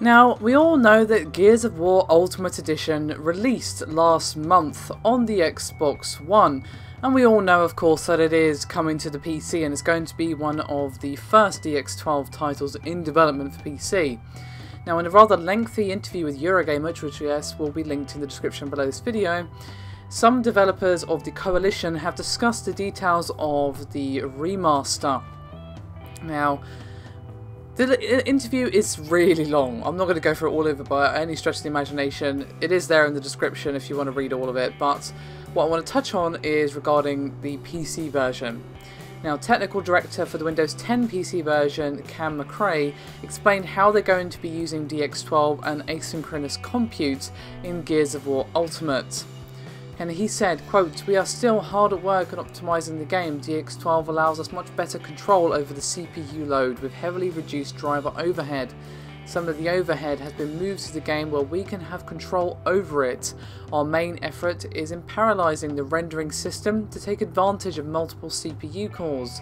Now, we all know that Gears of War Ultimate Edition released last month on the Xbox One, and we all know of course that it is coming to the PC and it's going to be one of the first DX12 titles in development for PC. Now, in a rather lengty interview with Eurogamer, which yes will be linked in the description below this video, some developers of the Coalition have discussed the details of the remaster. Now, the interview is really long. I'm not going to go through it all of it by any stretch of the imagination. It is there in the description if you want to read all of it, but what I want to touch on is regarding the PC version. Now, Technical Director for the Windows 10 PC version, Cam McRae, explained how they're going to be using DX12 and asynchronous compute in Gears of War Ultimate. And he said, quote, "We are still hard at work on optimising the game. DX12 allows us much better control over the CPU load with heavily reduced driver overhead. Some of the overhead has been moved to the game where we can have control over it. Our main effort is in paralysing the rendering system to take advantage of multiple CPU cores.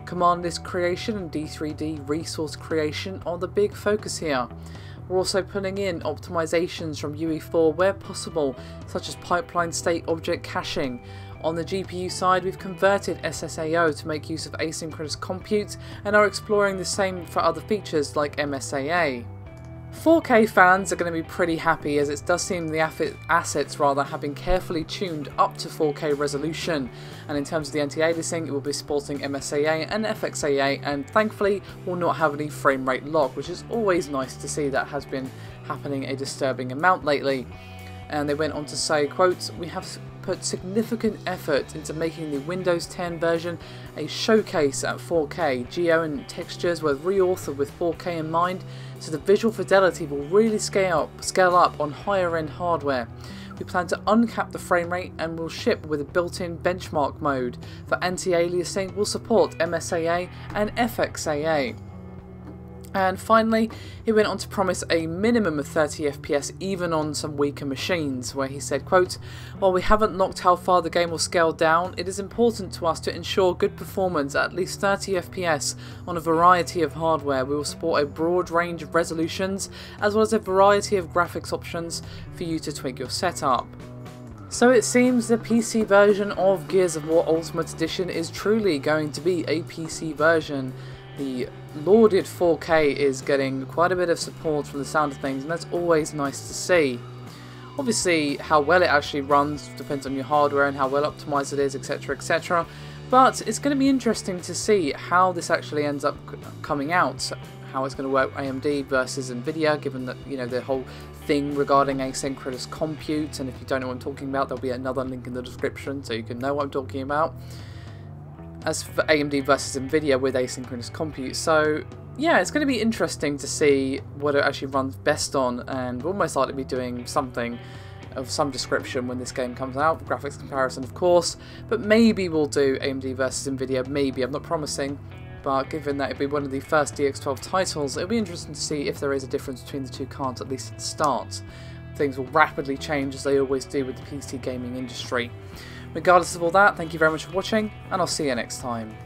Command list creation and D3D resource creation are the big focus here. We're also pulling in optimizations from UE4 where possible, such as pipeline state object caching. On the GPU side, we've converted SSAO to make use of asynchronous compute and are exploring the same for other features like MSAA. 4K fans are going to be pretty happy, as it does seem the assets have been carefully tuned up to 4K resolution, and in terms of the anti-aliasing it will be supporting MSAA and FXAA, and thankfully will not have any frame rate lock, which is always nice to see. That has been happening a disturbing amount lately. And they went on to say, quote, "We have put significant effort into making the Windows 10 version a showcase at 4K. Geo and textures were reauthored with 4K in mind, so the visual fidelity will really scale up on higher end hardware. We plan to uncap the frame rate and will ship with a built-in benchmark mode. For anti-aliasing, we'll support MSAA and FXAA." And finally, he went on to promise a minimum of 30 FPS even on some weaker machines, where he said, quote, "While we haven't locked how far the game will scale down, it is important to us to ensure good performance at least 30 FPS on a variety of hardware. We will support a broad range of resolutions as well as a variety of graphics options for you to tweak your setup." So it seems the PC version of Gears of War Ultimate Edition is truly going to be a PC version. The lauded 4K is getting quite a bit of support from the sound of things, and that's always nice to see. Obviously, how well it actually runs depends on your hardware and how well optimized it is, etc, etc. But it's going to be interesting to see how this actually ends up coming out, how it's going to work AMD versus Nvidia, given that, you know, the whole thing regarding asynchronous compute, and if you don't know what I'm talking about, there'll be another link in the description so you can know what I'm talking about. As for AMD versus Nvidia with asynchronous compute. So yeah, it's going to be interesting to see what it actually runs best on, and we'll most likely be doing something of some description when this game comes out, graphics comparison of course, but maybe we'll do AMD versus Nvidia, maybe, I'm not promising, but given that it'll be one of the first DX12 titles, it'll be interesting to see if there is a difference between the two cards, at least at the start. Things will rapidly change as they always do with the PC gaming industry. Regardless of all that, thank you very much for watching, and I'll see you next time.